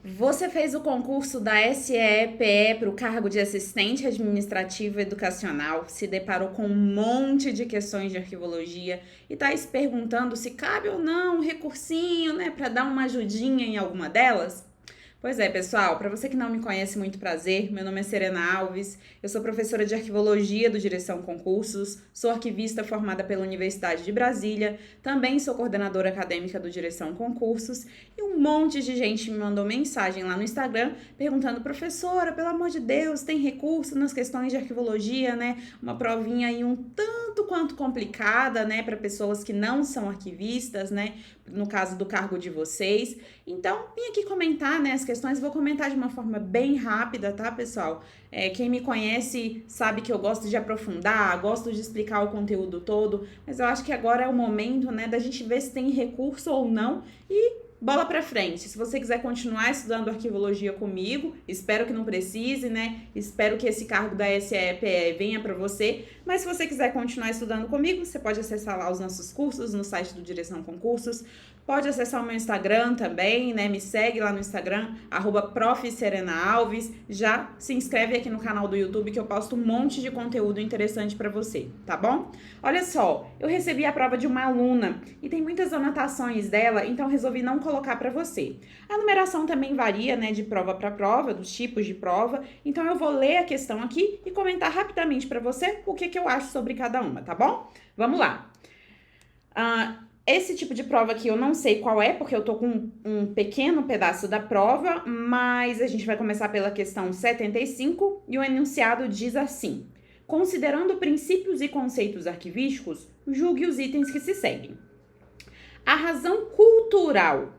Você fez o concurso da SEPE para o cargo de assistente administrativo educacional, se deparou com um monte de questões de arquivologia e está se perguntando se cabe ou não um recursinho, né, para dar uma ajudinha em alguma delas? Pois é, pessoal, para você que não me conhece, muito prazer. Meu nome é Serena Alves, eu sou professora de arquivologia do Direção Concursos, sou arquivista formada pela Universidade de Brasília, também sou coordenadora acadêmica do Direção Concursos e um monte de gente me mandou mensagem lá no Instagram perguntando: professora, pelo amor de Deus, tem recurso nas questões de arquivologia, né? Uma provinha aí um tanto quanto complicada, né, para pessoas que não são arquivistas, né? No caso do cargo de vocês. Então, vim aqui comentar, né, as questões, vou comentar de uma forma bem rápida, tá, pessoal? Quem me conhece sabe que eu gosto de aprofundar, gosto de explicar o conteúdo todo, mas eu acho que agora é o momento, né, da gente ver se tem recurso ou não e bola pra frente. Se você quiser continuar estudando arquivologia comigo, espero que não precise, né? Espero que esse cargo da SEPE venha para você. Mas se você quiser continuar estudando comigo, você pode acessar lá os nossos cursos no site do Direção Concursos. Pode acessar o meu Instagram também, né? Me segue lá no Instagram, @profserenaalves. Já se inscreve aqui no canal do YouTube que eu posto um monte de conteúdo interessante para você, tá bom? Olha só, eu recebi a prova de uma aluna e tem muitas anotações dela, então resolvi não colocar para você. A numeração também varia, né, de prova para prova, dos tipos de prova, então eu vou ler a questão aqui e comentar rapidamente para você o que eu acho sobre cada uma, tá bom? Vamos lá. Esse tipo de prova aqui eu não sei qual é, porque eu tô com um pequeno pedaço da prova, mas a gente vai começar pela questão 75 e o enunciado diz assim: considerando princípios e conceitos arquivísticos, julgue os itens que se seguem. A razão cultural,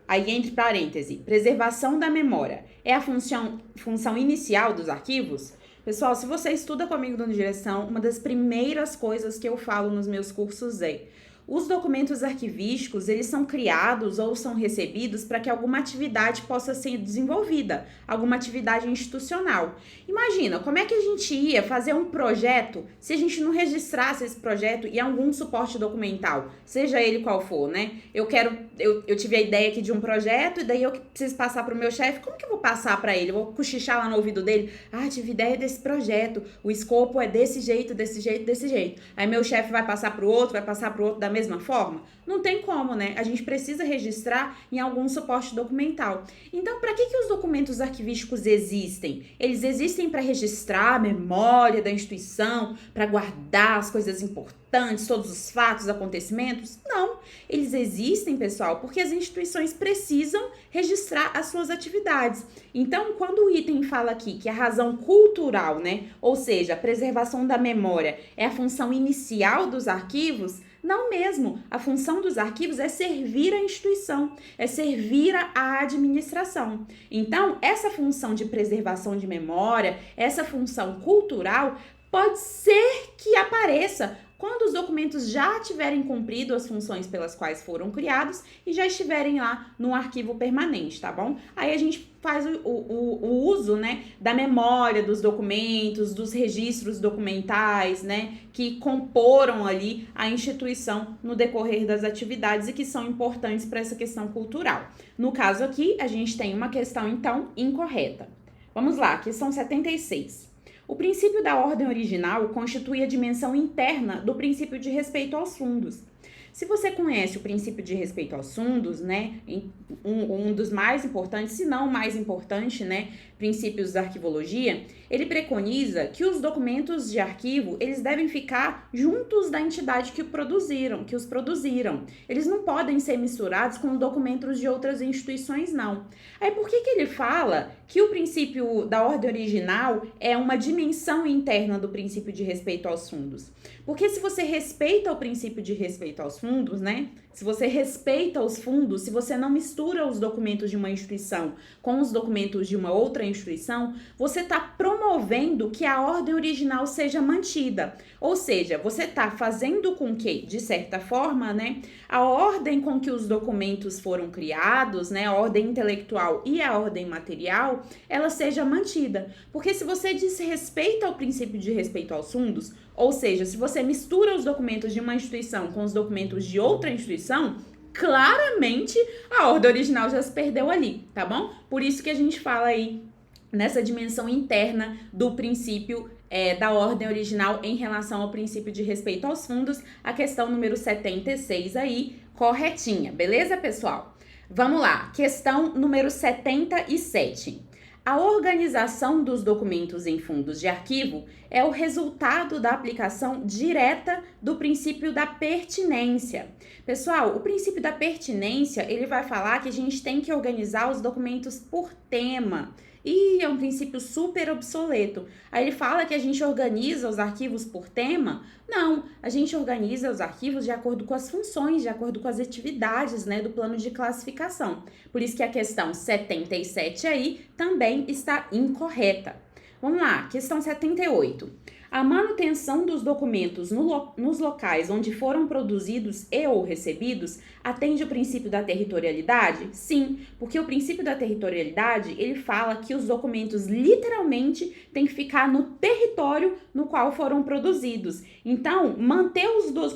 aí entre parênteses, preservação da memória, é a função inicial dos arquivos? Pessoal, se você estuda comigo no Direção, uma das primeiras coisas que eu falo nos meus cursos é: os documentos arquivísticos, eles são criados ou são recebidos para que alguma atividade possa ser desenvolvida, alguma atividade institucional. Imagina, como é que a gente ia fazer um projeto se a gente não registrasse esse projeto em algum suporte documental, seja ele qual for, né? Eu tive a ideia aqui de um projeto e daí eu preciso passar para o meu chefe. Como que eu vou passar para ele? Eu vou cochichar lá no ouvido dele: tive ideia desse projeto, o escopo é desse jeito, desse jeito, desse jeito. Aí meu chefe vai passar para o outro, vai passar para o outro da mesma forma? Não tem como, né? A gente precisa registrar em algum suporte documental. Então, para que os documentos arquivísticos existem? Eles existem para registrar a memória da instituição, para guardar as coisas importantes, todos os fatos, acontecimentos? Não. Eles existem, pessoal, porque as instituições precisam registrar as suas atividades. Então, quando o item fala aqui que a razão cultural, né, ou seja, a preservação da memória, é a função inicial dos arquivos, não mesmo. A função dos arquivos é servir a instituição, é servir a administração. Então, essa função de preservação de memória, essa função cultural, pode ser que apareça quando os documentos já tiverem cumprido as funções pelas quais foram criados e já estiverem lá no arquivo permanente, tá bom? Aí a gente faz o uso, né, da memória dos documentos, dos registros documentais, né, que comporam ali a instituição no decorrer das atividades e que são importantes para essa questão cultural. No caso aqui, a gente tem uma questão, então, incorreta. Vamos lá, questão 76. O princípio da ordem original constitui a dimensão interna do princípio de respeito aos fundos. Se você conhece o princípio de respeito aos fundos, né, um dos mais importantes, se não o mais importante, né, princípios da arquivologia, ele preconiza que os documentos de arquivo, eles devem ficar juntos da entidade que os produziram. Eles não podem ser misturados com documentos de outras instituições, não. Aí por que ele fala que o princípio da ordem original é uma dimensão interna do princípio de respeito aos fundos? Porque se você respeita o princípio de respeito aos fundos, né? Se você respeita os fundos, se você não mistura os documentos de uma instituição com os documentos de uma outra instituição, você está promovendo que a ordem original seja mantida. Ou seja, você está fazendo com que, de certa forma, né, a ordem com que os documentos foram criados, né, a ordem intelectual e a ordem material, ela seja mantida. Porque se você desrespeita o princípio de respeito aos fundos, ou seja, se você mistura os documentos de uma instituição com os documentos de outra instituição, claramente a ordem original já se perdeu ali, tá bom? Por isso que a gente fala aí nessa dimensão interna do princípio da ordem original em relação ao princípio de respeito aos fundos, a questão número 76 aí, corretinha, beleza, pessoal? Vamos lá, questão número 77. A organização dos documentos em fundos de arquivo é o resultado da aplicação direta do princípio da pertinência. Pessoal, o princípio da pertinência, ele vai falar que a gente tem que organizar os documentos por tema. E é um princípio super obsoleto. Aí ele fala que a gente organiza os arquivos por tema. Não, a gente organiza os arquivos de acordo com as funções, de acordo com as atividades, né, do plano de classificação. Por isso que a questão 77 aí também está incorreta. Vamos lá, questão 78. A manutenção dos documentos nos locais onde foram produzidos e ou recebidos atende o princípio da territorialidade? Sim, porque o princípio da territorialidade, ele fala que os documentos literalmente têm que ficar no território no qual foram produzidos. Então, manter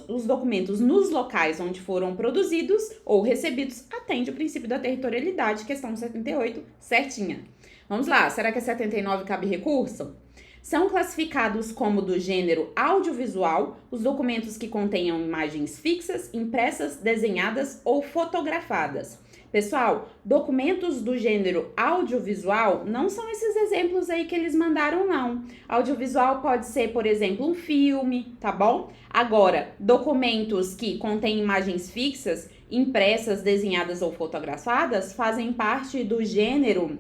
os documentos nos locais onde foram produzidos ou recebidos atende o princípio da territorialidade, questão 78, certinha. Vamos lá, será que a 79 cabe recurso? São classificados como do gênero audiovisual os documentos que contenham imagens fixas, impressas, desenhadas ou fotografadas. Pessoal, documentos do gênero audiovisual não são esses exemplos aí que eles mandaram, não. Audiovisual pode ser, por exemplo, um filme, tá bom? Agora, documentos que contêm imagens fixas, impressas, desenhadas ou fotografadas fazem parte do gênero...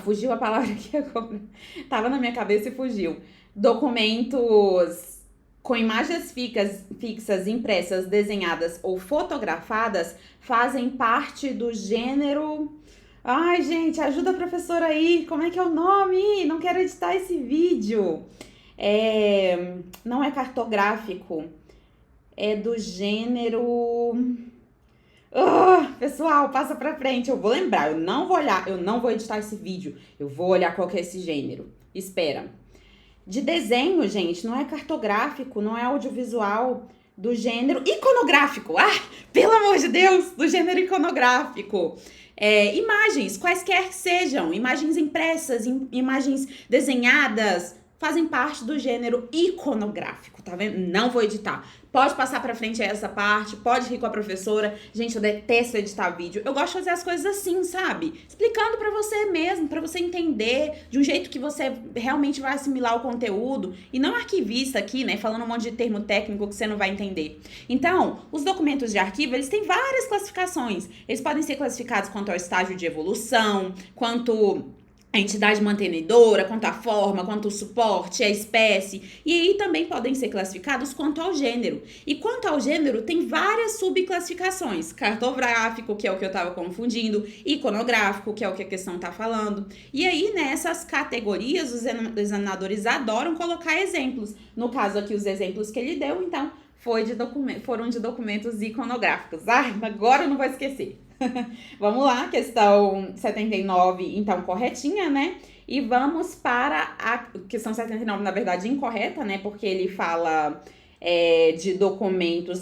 fugiu a palavra aqui agora. Tava na minha cabeça e fugiu. Documentos com imagens fixas, impressas, desenhadas ou fotografadas fazem parte do gênero... Ai, gente, ajuda a professora aí. Como é que é o nome? Não quero editar esse vídeo. Não é cartográfico. É do gênero... pessoal, passa pra frente, eu vou lembrar, eu não vou olhar, eu não vou editar esse vídeo, eu vou olhar qual que é esse gênero. Espera. De desenho, gente, não é cartográfico, não é audiovisual, do gênero iconográfico. Pelo amor de Deus, do gênero iconográfico. Imagens, quaisquer que sejam, imagens impressas, imagens desenhadas, fazem parte do gênero iconográfico, tá vendo? Não vou editar. Pode passar pra frente essa parte, pode rir com a professora. Gente, eu detesto editar vídeo. Eu gosto de fazer as coisas assim, sabe? Explicando pra você mesmo, pra você entender de um jeito que você realmente vai assimilar o conteúdo. E não arquivista aqui, né? Falando um monte de termo técnico que você não vai entender. Então, os documentos de arquivo, eles têm várias classificações. Eles podem ser classificados quanto ao estágio de evolução, quanto... a entidade mantenedora, quanto à forma, quanto ao suporte, a espécie. E aí também podem ser classificados quanto ao gênero. E quanto ao gênero, tem várias subclassificações. Cartográfico, que é o que eu estava confundindo, iconográfico, que é o que a questão está falando. E aí, nessas categorias, os examinadores adoram colocar exemplos. No caso aqui, os exemplos que ele deu, então, foram de documentos iconográficos. Agora eu não vou esquecer. Vamos lá, questão 79, então, corretinha, né? E vamos para a questão 79, na verdade, incorreta, né? Porque ele fala de documentos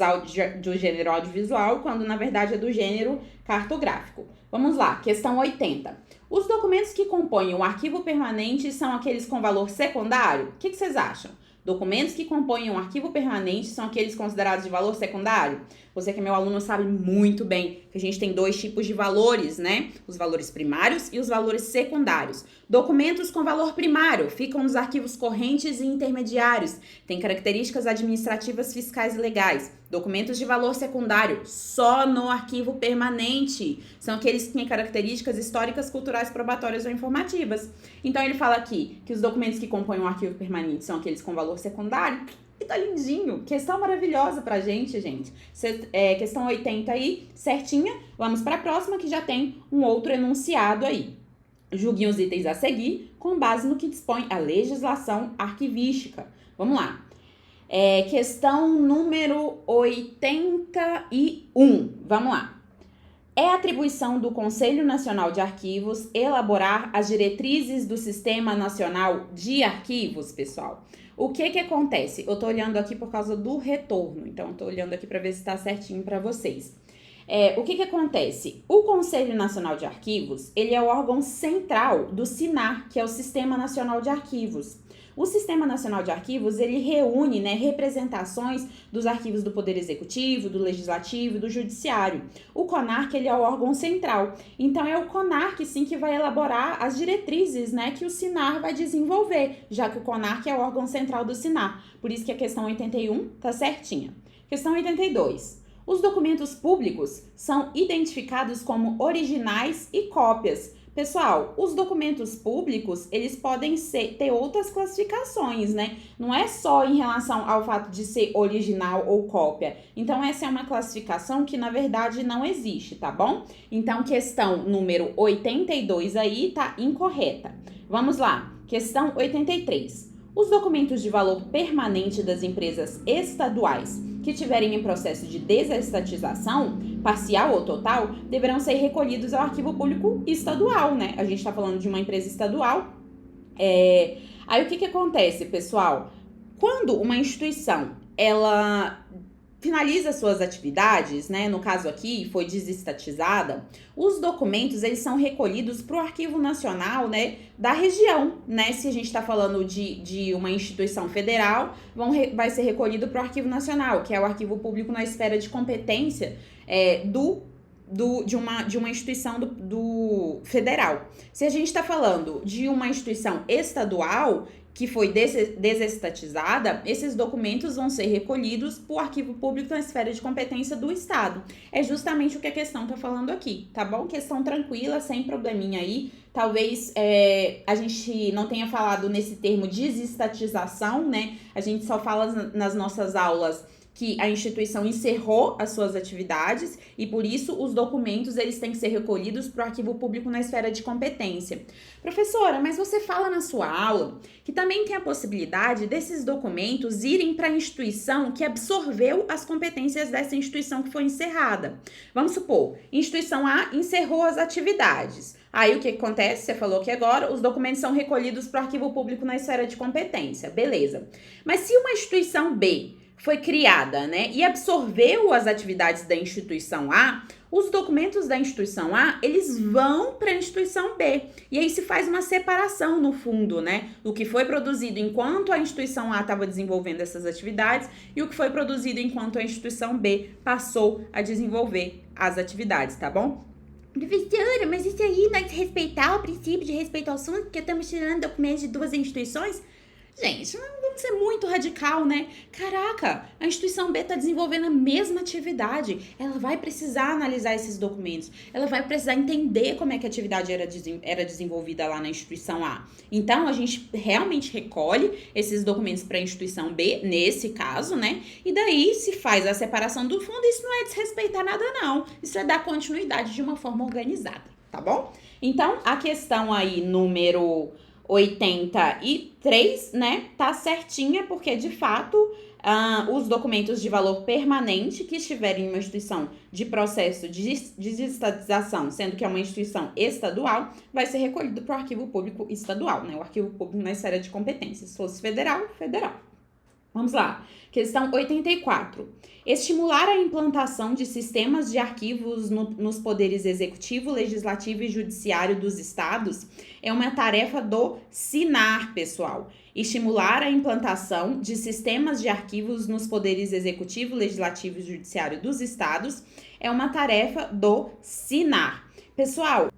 do gênero audiovisual, quando, na verdade, é do gênero cartográfico. Vamos lá, questão 80. Os documentos que compõem o arquivo permanente são aqueles com valor secundário? O que vocês acham? Documentos que compõem um arquivo permanente são aqueles considerados de valor secundário? Você que é meu aluno sabe muito bem que a gente tem dois tipos de valores, né? Os valores primários e os valores secundários. Documentos com valor primário ficam nos arquivos correntes e intermediários. Tem características administrativas, fiscais e legais. Documentos de valor secundário só no arquivo permanente. São aqueles que têm características históricas, culturais, probatórias ou informativas. Então ele fala aqui que os documentos que compõem um arquivo permanente são aqueles com valor secundário. E tá lindinho. Questão maravilhosa pra gente. Questão 80 aí, certinha. Vamos pra próxima que já tem um outro enunciado aí. Julguem os itens a seguir com base no que dispõe a legislação arquivística. Vamos lá. Questão número 81. Vamos lá. É atribuição do Conselho Nacional de Arquivos elaborar as diretrizes do Sistema Nacional de Arquivos, pessoal. O que acontece? Eu tô olhando aqui por causa do retorno, então eu tô olhando aqui para ver se tá certinho para vocês. O que acontece? O Conselho Nacional de Arquivos, ele é o órgão central do SINAR, que é o Sistema Nacional de Arquivos. O Sistema Nacional de Arquivos, ele reúne, né, representações dos arquivos do Poder Executivo, do Legislativo e do Judiciário. O CONARC, ele é o órgão central. Então, é o CONARC, sim, que vai elaborar as diretrizes, né, que o SINAR vai desenvolver, já que o CONARC é o órgão central do SINAR. Por isso que a questão 81 tá certinha. Questão 82. Os documentos públicos são identificados como originais e cópias. Pessoal, os documentos públicos, eles podem ter outras classificações, né? Não é só em relação ao fato de ser original ou cópia. Então, essa é uma classificação que, na verdade, não existe, tá bom? Então, questão número 82 aí tá incorreta. Vamos lá, questão 83. Os documentos de valor permanente das empresas estaduais que tiverem em processo de desestatização, parcial ou total, deverão ser recolhidos ao arquivo público estadual, né? A gente está falando de uma empresa estadual. Aí o que acontece, pessoal? Quando uma instituição, ela finaliza suas atividades, né? No caso aqui, foi desestatizada, os documentos, eles são recolhidos para o Arquivo Nacional, né, da região, né? Se a gente está falando de uma instituição federal, vai ser recolhido para o Arquivo Nacional, que é o arquivo público na esfera de competência de uma instituição do federal. Se a gente está falando de uma instituição estadual que foi desestatizada, esses documentos vão ser recolhidos para o arquivo público na esfera de competência do Estado. É justamente o que a questão está falando aqui, tá bom? Questão tranquila, sem probleminha aí. Talvez a gente não tenha falado nesse termo desestatização, né? A gente só fala nas nossas aulas que a instituição encerrou as suas atividades e, por isso, os documentos eles têm que ser recolhidos para o arquivo público na esfera de competência. Professora, mas você fala na sua aula que também tem a possibilidade desses documentos irem para a instituição que absorveu as competências dessa instituição que foi encerrada. Vamos supor, instituição A encerrou as atividades. Aí o que acontece? Você falou que agora os documentos são recolhidos para o arquivo público na esfera de competência. Beleza. Mas se uma instituição B foi criada, né, e absorveu as atividades da instituição A, os documentos da instituição A, eles vão para a instituição B. E aí se faz uma separação, no fundo, né, do que foi produzido enquanto a instituição A estava desenvolvendo essas atividades e o que foi produzido enquanto a instituição B passou a desenvolver as atividades, tá bom? Professora, mas isso aí não é respeitar o princípio de respeito ao assunto, porque estamos tirando documentos de duas instituições? Gente, não vamos ser muito radical, né? Caraca, a instituição B está desenvolvendo a mesma atividade. Ela vai precisar analisar esses documentos. Ela vai precisar entender como é que a atividade era desenvolvida lá na instituição A. Então, a gente realmente recolhe esses documentos para a instituição B, nesse caso, né? E daí se faz a separação do fundo. Isso não é desrespeitar nada, não. Isso é dar continuidade de uma forma organizada, tá bom? Então, a questão aí, número 83, né, tá certinha, porque de fato os documentos de valor permanente que estiverem em uma instituição de processo de desestatização, sendo que é uma instituição estadual, vai ser recolhido para o arquivo público estadual, né, o arquivo público na esfera de competência. Se fosse federal, federal. Vamos lá. Questão 84. Estimular a implantação de sistemas de arquivos nos poderes executivo, legislativo e judiciário dos estados é uma tarefa do SINAR, pessoal. Estimular a implantação de sistemas de arquivos nos poderes executivo, legislativo e judiciário dos estados é uma tarefa do SINAR. Pessoal,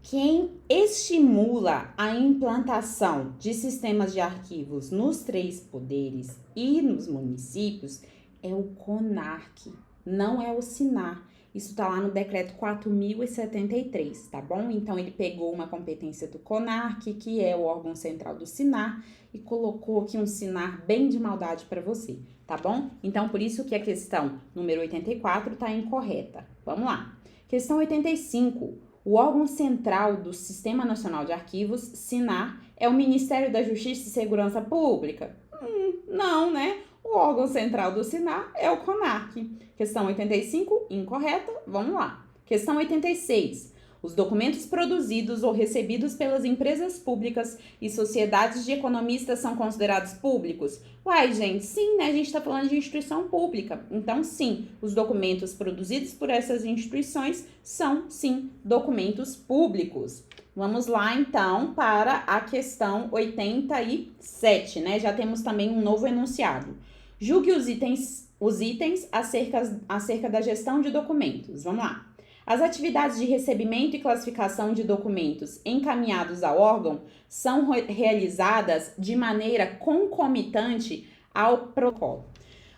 quem estimula a implantação de sistemas de arquivos nos 3 poderes e nos municípios é o CONARC, não é o SINAR. Isso tá lá no decreto 4.073, tá bom? Então, ele pegou uma competência do CONARC, que é o órgão central do SINAR, e colocou aqui um SINAR bem de maldade para você, tá bom? Então, por isso que a questão número 84 tá incorreta. Vamos lá. Questão 85. O órgão central do Sistema Nacional de Arquivos, SINAR, é o Ministério da Justiça e Segurança Pública? Não, né? O órgão central do SINAR é o CONARC. Questão 85, incorreta. Vamos lá. Questão 86. Os documentos produzidos ou recebidos pelas empresas públicas e sociedades de economistas são considerados públicos? Uai, gente, sim, né? A gente está falando de instituição pública. Então, sim, os documentos produzidos por essas instituições são, sim, documentos públicos. Vamos lá, então, para a questão 87, né? Já temos também um novo enunciado. Julgue os itens acerca da gestão de documentos. Vamos lá. As atividades de recebimento e classificação de documentos encaminhados ao órgão são realizadas de maneira concomitante ao protocolo.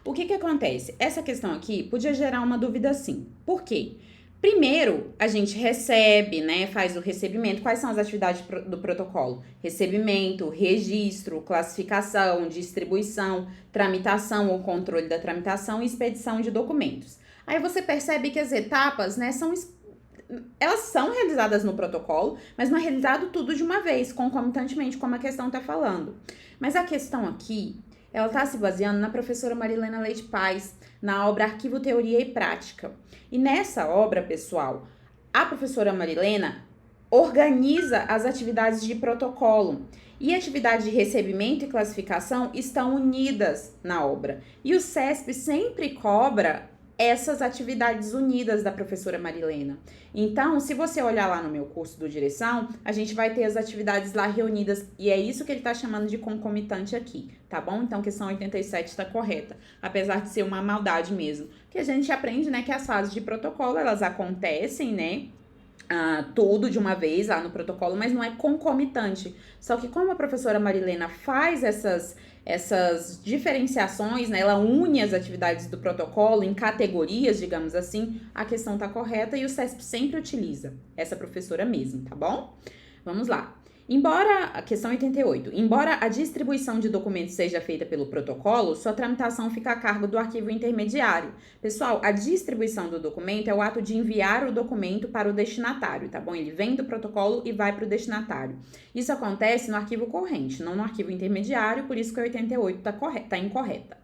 O que acontece? Essa questão aqui podia gerar uma dúvida sim. Por quê? Primeiro, a gente recebe, né, faz o recebimento. Quais são as atividades do protocolo? Recebimento, registro, classificação, distribuição, tramitação ou controle da tramitação e expedição de documentos. Aí você percebe que as etapas, né, elas são realizadas no protocolo, mas não é realizado tudo de uma vez, concomitantemente, como a questão está falando. Mas a questão aqui, ela está se baseando na professora Marilena Leite Paz, na obra Arquivo, Teoria e Prática. E nessa obra, pessoal, a professora Marilena organiza as atividades de protocolo. E a atividade de recebimento e classificação estão unidas na obra. E o CESP sempre cobra essas atividades unidas da professora Marilena. Então, se você olhar lá no meu curso do Direção, a gente vai ter as atividades lá reunidas, e é isso que ele está chamando de concomitante aqui, tá bom? Então, questão 87 está correta, apesar de ser uma maldade mesmo. Que a gente aprende, né, que as fases de protocolo, elas acontecem, né, tudo de uma vez lá no protocolo, mas não é concomitante. Só que como a professora Marilena faz essas diferenciações, né, ela une as atividades do protocolo em categorias, digamos assim, a questão tá correta e o CESP sempre utiliza essa professora mesmo, tá bom? Vamos lá. A questão 88, embora a distribuição de documentos seja feita pelo protocolo, sua tramitação fica a cargo do arquivo intermediário. Pessoal, a distribuição do documento é o ato de enviar o documento para o destinatário, tá bom? Ele vem do protocolo e vai para o destinatário. Isso acontece no arquivo corrente, não no arquivo intermediário, por isso que a 88 tá incorreta.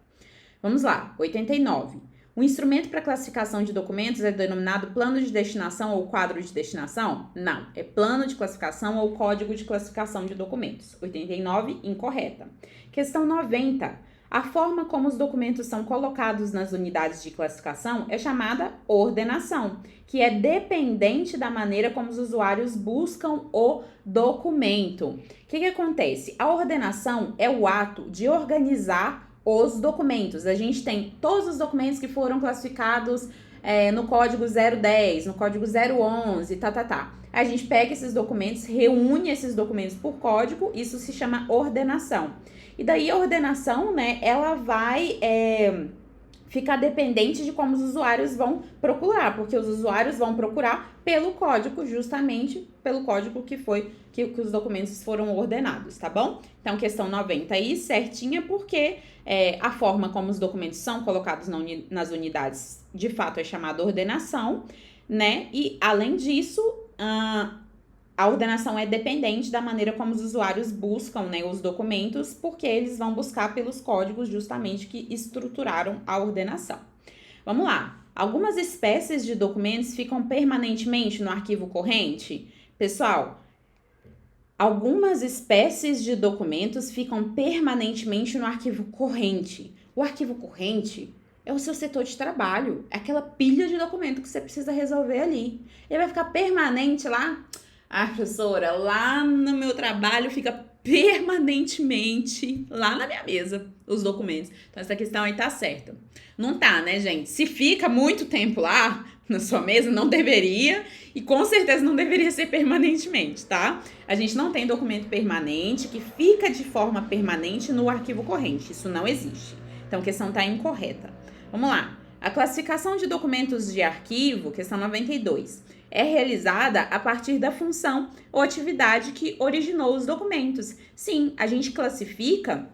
Vamos lá, 89. O instrumento para classificação de documentos é denominado plano de destinação ou quadro de destinação? Não, é plano de classificação ou código de classificação de documentos. 89, incorreta. Questão 90. A forma como os documentos são colocados nas unidades de classificação é chamada ordenação, que é dependente da maneira como os usuários buscam o documento. O que acontece? A ordenação é o ato de organizar os documentos. A gente tem todos os documentos que foram classificados no código 010, no código 011, A gente pega esses documentos, reúne esses documentos por código, isso se chama ordenação. E daí a ordenação, né, ela vai ficar dependente de como os usuários vão procurar, porque os usuários vão procurar pelo código, justamente pelo código que os documentos foram ordenados, tá bom? Então, questão 90 aí, certinha, porque a forma como os documentos são colocados nas unidades, de fato, é chamada ordenação, né? E, além disso, a ordenação é dependente da maneira como os usuários buscam, né, os documentos, porque eles vão buscar pelos códigos justamente que estruturaram a ordenação. Vamos lá. Algumas espécies de documentos ficam permanentemente no arquivo corrente? Pessoal, algumas espécies de documentos ficam permanentemente no arquivo corrente. O arquivo corrente é o seu setor de trabalho, é aquela pilha de documento que você precisa resolver ali. Ele vai ficar permanente lá? Ah, professora, lá no meu trabalho fica permanentemente lá na minha mesa os documentos. Então, essa questão aí tá certa. Não tá, né, gente? Se fica muito tempo lá na sua mesa, não deveria, e com certeza não deveria ser permanentemente, tá? A gente não tem documento permanente que fica de forma permanente no arquivo corrente. Isso não existe. Então, a questão tá incorreta. Vamos lá. A classificação de documentos de arquivo, questão 92, é realizada a partir da função ou atividade que originou os documentos. Sim, a gente classifica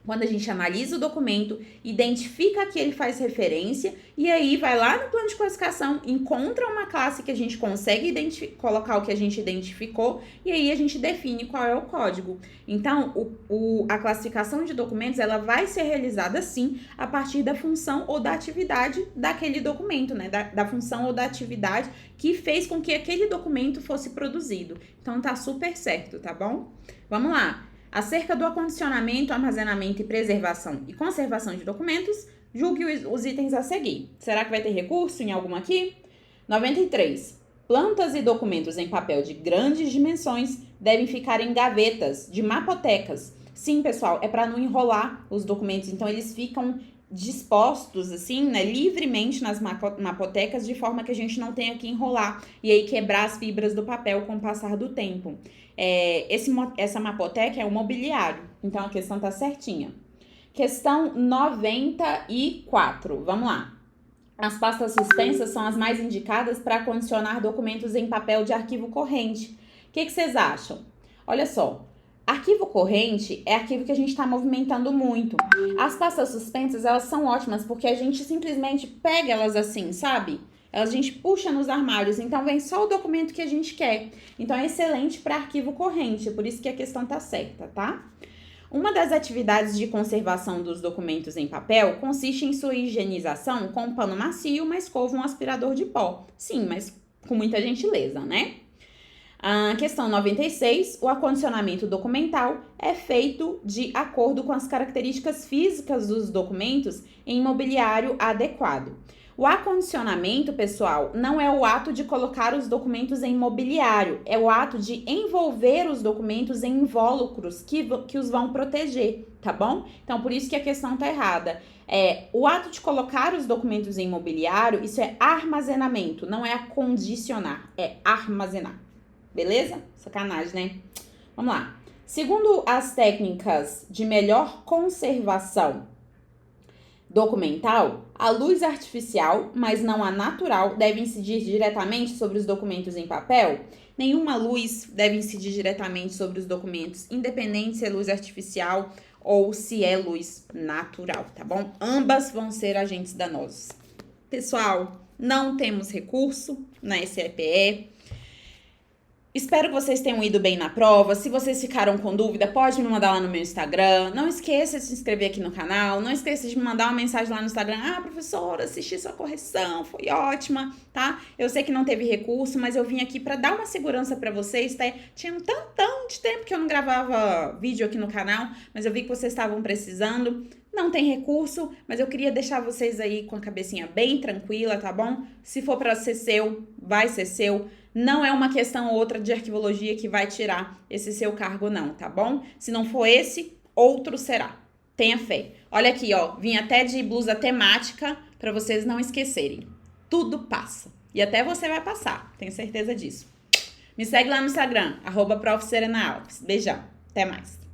Quando a gente analisa o documento, identifica a que ele faz referência e aí vai lá no plano de classificação, encontra uma classe que a gente consegue colocar o que a gente identificou e aí a gente define qual é o código. Então, a classificação de documentos, ela vai ser realizada sim a partir da função ou da atividade daquele documento, né? Da função ou da atividade que fez com que aquele documento fosse produzido. Então, tá super certo, tá bom? Vamos lá. Acerca do acondicionamento, armazenamento e preservação e conservação de documentos, julgue os itens a seguir. Será que vai ter recurso em algum aqui? 93. Plantas e documentos em papel de grandes dimensões devem ficar em gavetas de mapotecas. Sim, pessoal, é para não enrolar os documentos, então eles ficam dispostos assim, né, livremente nas mapotecas, de forma que a gente não tenha que enrolar e aí quebrar as fibras do papel com o passar do tempo. Essa mapoteca é um mobiliário, então a questão tá certinha. Questão 94, vamos lá. As pastas suspensas são as mais indicadas para condicionar documentos em papel de arquivo corrente. O que vocês acham? Olha só. Arquivo corrente é arquivo que a gente está movimentando muito. As pastas suspensas, elas são ótimas porque a gente simplesmente pega elas assim, sabe? A gente puxa nos armários, então vem só o documento que a gente quer. Então é excelente para arquivo corrente, por isso que a questão tá certa, tá? Uma das atividades de conservação dos documentos em papel consiste em sua higienização com um pano macio, uma escova e um aspirador de pó. Sim, mas com muita gentileza, né? A questão 96, o acondicionamento documental é feito de acordo com as características físicas dos documentos em mobiliário adequado. O acondicionamento, pessoal, não é o ato de colocar os documentos em mobiliário, é o ato de envolver os documentos em invólucros que os vão proteger, tá bom? Então, por isso que a questão tá errada. O ato de colocar os documentos em mobiliário, isso é armazenamento, não é acondicionar, é armazenar. Beleza? Sacanagem, né? Vamos lá. Segundo as técnicas de melhor conservação documental, a luz artificial, mas não a natural, deve incidir diretamente sobre os documentos em papel. Nenhuma luz deve incidir diretamente sobre os documentos, independente se é luz artificial ou se é luz natural, tá bom? Ambas vão ser agentes danosos. Pessoal, não temos recurso na SEPE. Espero que vocês tenham ido bem na prova. Se vocês ficaram com dúvida, pode me mandar lá no meu Instagram. Não esqueça de se inscrever aqui no canal. Não esqueça de me mandar uma mensagem lá no Instagram. Ah, professora, assisti sua correção, foi ótima, tá? Eu sei que não teve recurso, mas eu vim aqui pra dar uma segurança pra vocês, tá? Tinha um tantão de tempo que eu não gravava vídeo aqui no canal, mas eu vi que vocês estavam precisando. Não tem recurso, mas eu queria deixar vocês aí com a cabecinha bem tranquila, tá bom? Se for pra ser seu, vai ser seu. Não é uma questão ou outra de arquivologia que vai tirar esse seu cargo, não, tá bom? Se não for esse, outro será. Tenha fé. Olha aqui, ó, vim até de blusa temática para vocês não esquecerem. Tudo passa. E até você vai passar, tenho certeza disso. Me segue lá no Instagram, @Prof. Serena Alves. Beijão, até mais.